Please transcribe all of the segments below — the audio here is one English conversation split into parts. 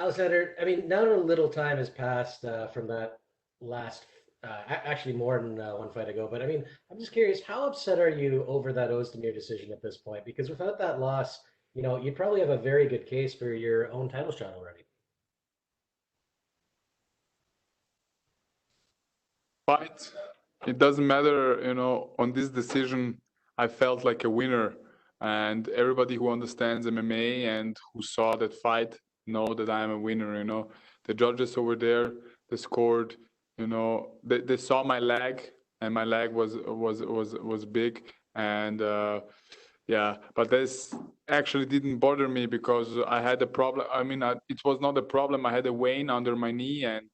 Aleksandar, I mean, now that a little time has passed from that last, actually more than one fight ago, but I mean, I'm just curious, how upset are you over that Ozdemir decision at this point? Because without that loss, you'd probably have a very good case for your own title shot already. Fight, it doesn't matter, on this decision, I felt like a winner. And everybody who understands MMA and who saw that fight know that I am a winner. The judges over there, they scored, they saw my leg, and my leg was big. And yeah, but this actually didn't bother me because I had a problem. I mean, it was not a problem. I had a vein under my knee, and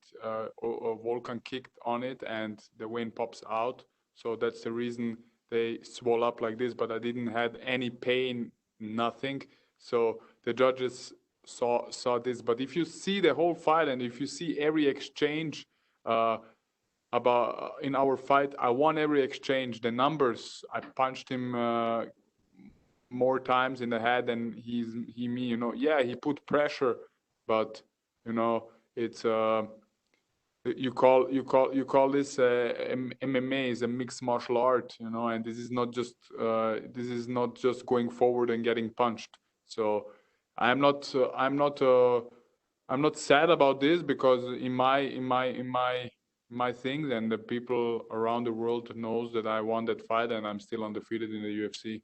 Volkan kicked on it, and the vein pops out. So that's the reason they swell up like this. But I didn't had any pain, nothing. So the judges saw this. But if you see the whole fight, and if you see every exchange, uh, about in our fight, I won every exchange. The numbers, I punched him more times in the head than he me. Yeah, he put pressure, but it's you call this MMA is a mixed martial art, and this is not just going forward and getting punched. So I'm not uh, I'm not uh, I'm not sad about this because in my things, and the people around the world knows that I won that fight and I'm still undefeated in the UFC.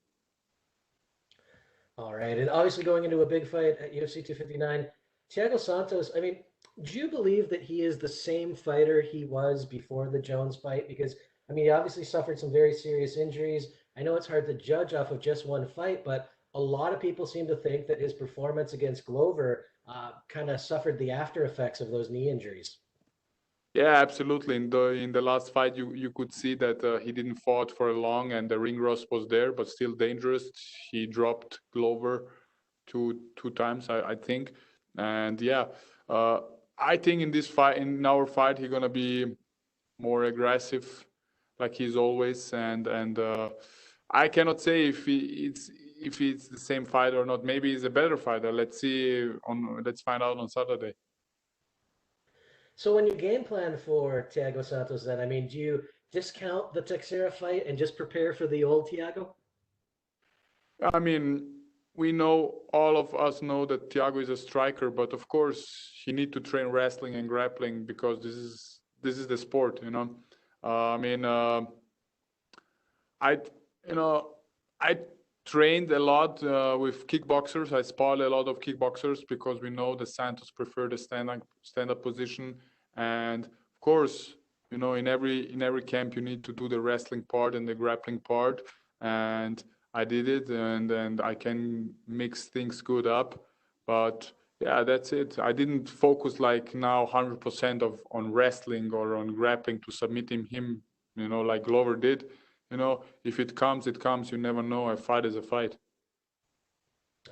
All right, and obviously going into a big fight at UFC 259, Thiago Santos, I mean, do you believe that he is the same fighter he was before the Jones fight? Because, I mean, he obviously suffered some very serious injuries. I know it's hard to judge off of just one fight, but a lot of people seem to think that his performance against Glover kind of suffered the after effects of those knee injuries. Yeah, absolutely. In the last fight, you could see that he didn't fought for long, and the ring rust was there, but still dangerous. He dropped Glover two times, I think, and yeah, uh, I think in our fight, he's gonna be more aggressive, like he's always, and I cannot say if it's the same fight or not. Maybe he's a better fighter. Let's find out on Saturday. So when you game plan for Thiago Santos, then, I mean, do you discount the Texera fight and just prepare for the old Thiago? I mean, we know, all of us know that Thiago is a striker, but of course he need to train wrestling and grappling because this is the sport. I mean, I you know I trained a lot with kickboxers. I sparred a lot of kickboxers because we know that Santos preferred the stand up position, and of course, in every camp you need to do the wrestling part and the grappling part, and I did it, and I can mix things good up, but. Yeah, that's it. I didn't focus like now 100% on wrestling or on grappling to submit him, like Glover did. If it comes, it comes. You never know. A fight is a fight.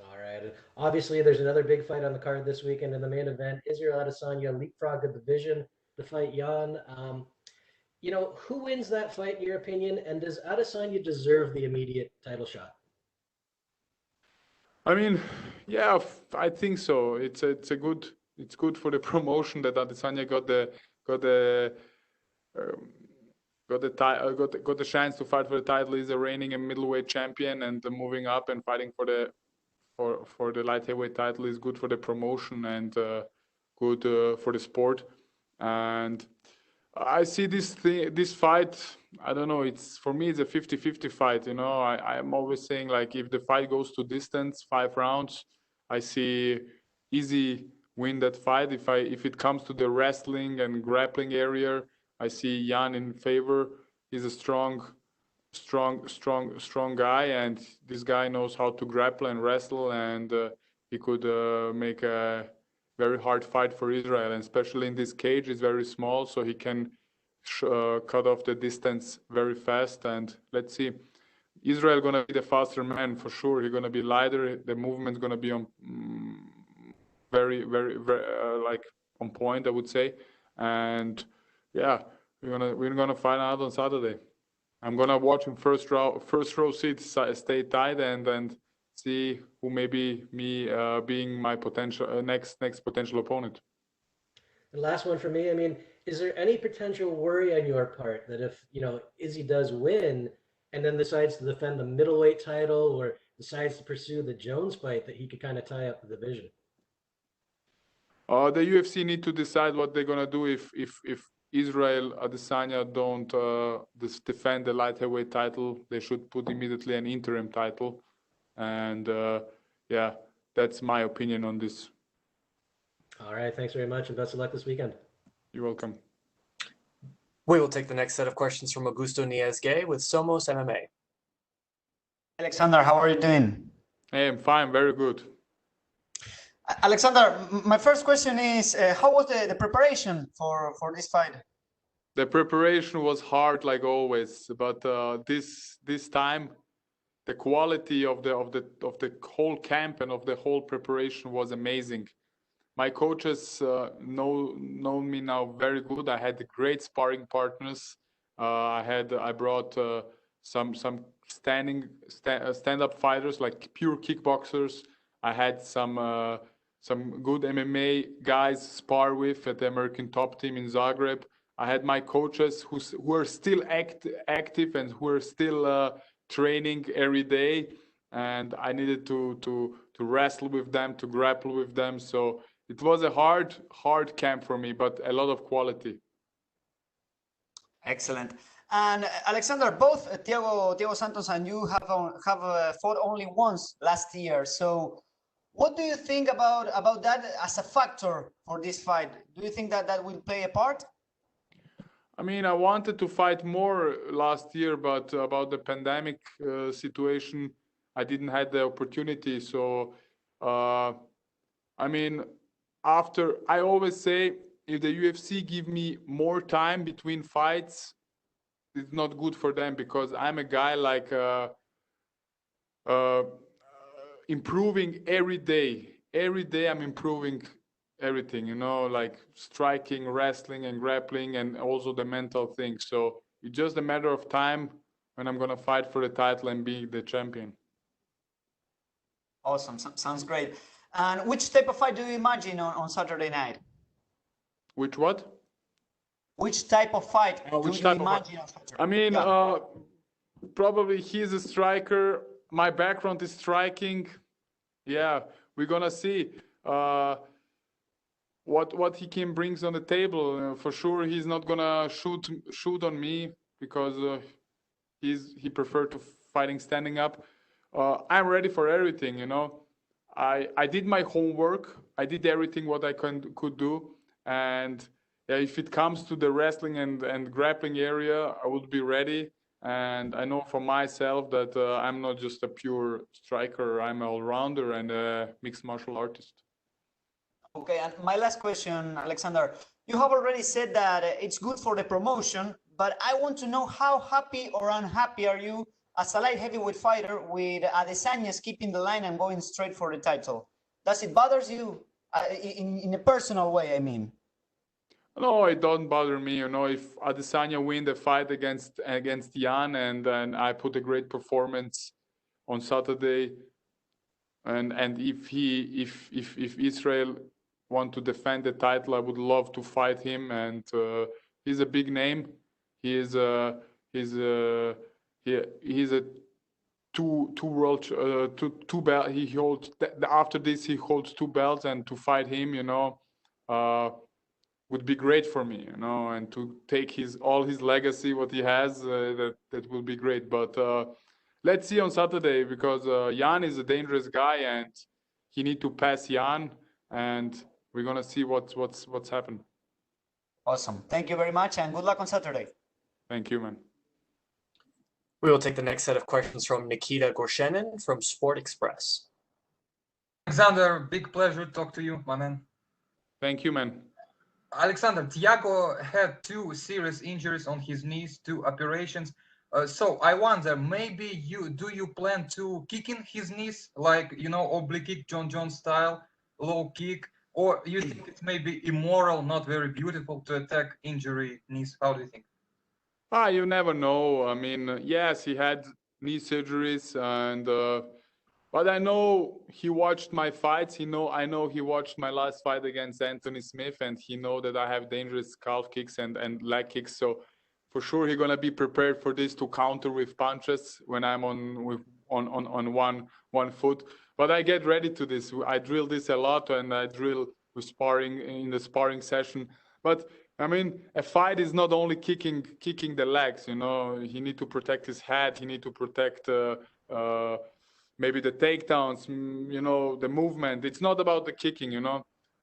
All right. And obviously, there's another big fight on the card this weekend in the main event. Israel Adesanya leapfrogged the division to fight Jan. Who wins that fight in your opinion? And does Adesanya deserve the immediate title shot? I mean, yeah, I think so. It's good for the promotion that Adesanya got the um, got the chance to fight for the title. He's a reigning and middleweight champion, and moving up and fighting for the light heavyweight title is good for the promotion and good for the sport. And I see this fight. I don't know. It's for me. It's a 50-50 fight. I'm always saying, like, if the fight goes to distance, 5 rounds, I see easy win that fight. If it comes to the wrestling and grappling area, I see Jan in favor. He's a strong guy, and this guy knows how to grapple and wrestle, and he could make a very hard fight for Israel, and especially in this cage, it's very small, so he can cut off the distance very fast. And let's see, Israel gonna be the faster man for sure. He's gonna be lighter. The movement's gonna be on very, very, very like on point, I would say. And yeah, we're gonna find out on Saturday. I'm gonna watch in first row seats, stay tight, and see who may be me being my potential next potential opponent. And last one for me. I mean, is there any potential worry on your part that if, Izzy does win and then decides to defend the middleweight title or decides to pursue the Jones fight, that he could kind of tie up the division? The UFC need to decide what they're gonna do if Israel Adesanya don't defend the light heavyweight title. They should put immediately an interim title, and yeah, that's my opinion on this. All right. Thanks very much, and best of luck this weekend. You're welcome. We will take the next set of questions from Augusto Niez-Gay with Somos MMA. Alexander, how are you doing? Hey, I'm fine, very good. Alexander, my first question is, how was the preparation for this fight? The preparation was hard, like always, but this time, the quality of the whole camp and of the whole preparation was amazing. My coaches know me now very good. I had great sparring partners. I brought some stand-up fighters, like pure kickboxers. I had some good MMA guys spar with at the American Top Team in Zagreb. I had my coaches who are still active and who are still training every day, and I needed to wrestle with them, to grapple with them. So it was a hard camp for me, but a lot of quality. Excellent. And Alexander, both Thiago Santos and you have fought only once last year. So what do you think about that as a factor for this fight? Do you think that will play a part? I mean, I wanted to fight more last year, but about the pandemic situation, I didn't have the opportunity. So, I mean, I always say, if the UFC give me more time between fights, it's not good for them, because I'm a guy like improving every day. Every day I'm improving everything, like striking, wrestling, and grappling, and also the mental thing. So it's just a matter of time when I'm gonna fight for the title and be the champion. Awesome, sounds great. And which type of fight do you imagine on Saturday night? Which what? Which type of fight do you imagine on Saturday? I mean, probably he's a striker. My background is striking. Yeah, we're gonna see what he can brings on the table. For sure, he's not gonna shoot on me, because he preferred to fighting standing up. I'm ready for everything. I did my homework. I did everything what I could do, and if it comes to the wrestling and grappling area, I would be ready. And I know for myself that I'm not just a pure striker. I'm an all-rounder and a mixed martial artist. Okay, and my last question, Alexander, you have already said that it's good for the promotion, but I want to know how happy or unhappy are you as a light heavyweight fighter with Adesanya keeping the line and going straight for the title? Does it bother you in a personal way, I mean? No, it don't bother me. If Adesanya win the fight against Jan, and I put a great performance on Saturday, and if Israel want to defend the title, I would love to fight him. And he's a big name. He's a two belt. He holds after this. He holds 2 belts, and to fight him, would be great for me, and to take all his legacy, what he has, that will be great. But let's see on Saturday, because Jan is a dangerous guy, and he need to pass Jan, and we're gonna see what's happened. Awesome. Thank you very much, and good luck on Saturday. Thank you, man. We will take the next set of questions from Nikita Gorshenin from Sport Express. Alexander, big pleasure to talk to you, my man. Thank you, man. Alexander, Thiago had 2 serious injuries on his knees, 2 operations. So I wonder, maybe do you plan to kick in his knees, like, oblique kick, Jon Jones style, low kick, or you think it's maybe immoral, not very beautiful to attack injury knees? How do you think? You never know. I mean, yes, he had knee surgeries, and But I know he watched my fights. I know he watched my last fight against Anthony Smith, and he know that I have dangerous calf kicks and leg kicks. So for sure he's gonna be prepared for this to counter with punches when I'm on one foot. But I get ready to this. I drill this a lot, and I drill with sparring in the sparring session. But I mean, a fight is not only kicking the legs. He need to protect his head. He need to protect maybe the takedowns. The movement. It's not about the kicking.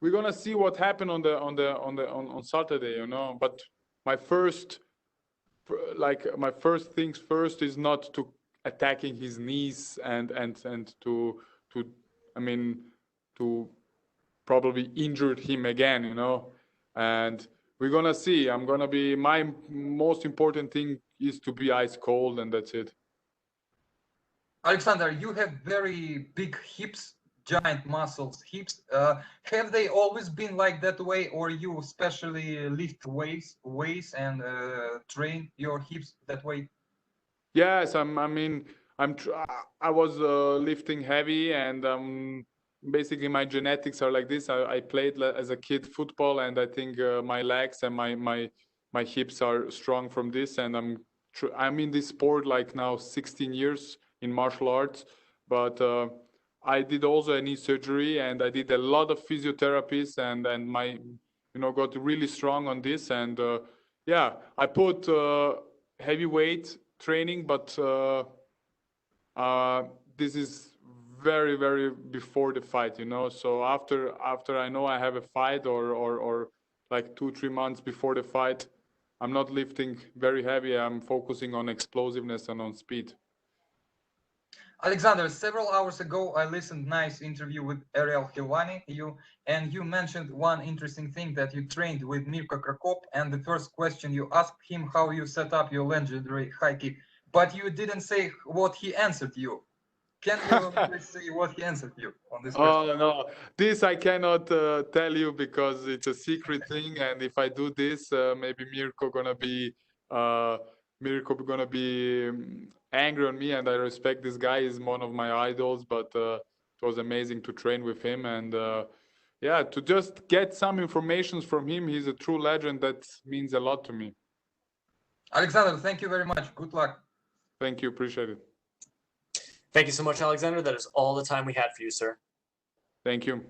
We're gonna see what happened on Saturday. But my first things first is not to attacking his knees and to probably injured him again, and we're gonna see. My most important thing is to be ice cold, and that's it. Alexander, you have very big hips, giant muscles, hips. Have they always been like that way, or you especially lift weights and train your hips that way? Yes, I was lifting heavy, and basically my genetics are like this. I played as a kid football, and I think my legs and my hips are strong from this. And I'm in this sport like now 16 years in martial arts, but I did also a knee surgery, and I did a lot of physiotherapies, and my got really strong on this. And yeah, I put heavyweight training, but this is very, very before the fight, so after I know I have a fight, or like 2-3 months before the fight, I'm not lifting very heavy. I'm focusing on explosiveness and on speed. Alexander, several hours ago, I listened nice interview with Ariel Helwani, and you mentioned one interesting thing, that you trained with Mirko Krakop, and the first question you asked him how you set up your legendary high kick, but you didn't say what he answered you. Can you please say what he answered you on this question? Oh no, this I cannot tell you because it's a secret thing, and if I do this, maybe Mirko gonna be angry on me, and I respect this guy. He's one of my idols, but it was amazing to train with him, and yeah, to just get some information from him. He's a true legend. That means a lot to me. Alexander, thank you very much. Good luck. Thank you, appreciate it. Thank you so much, Alexander. That is all the time we had for you, sir. Thank you.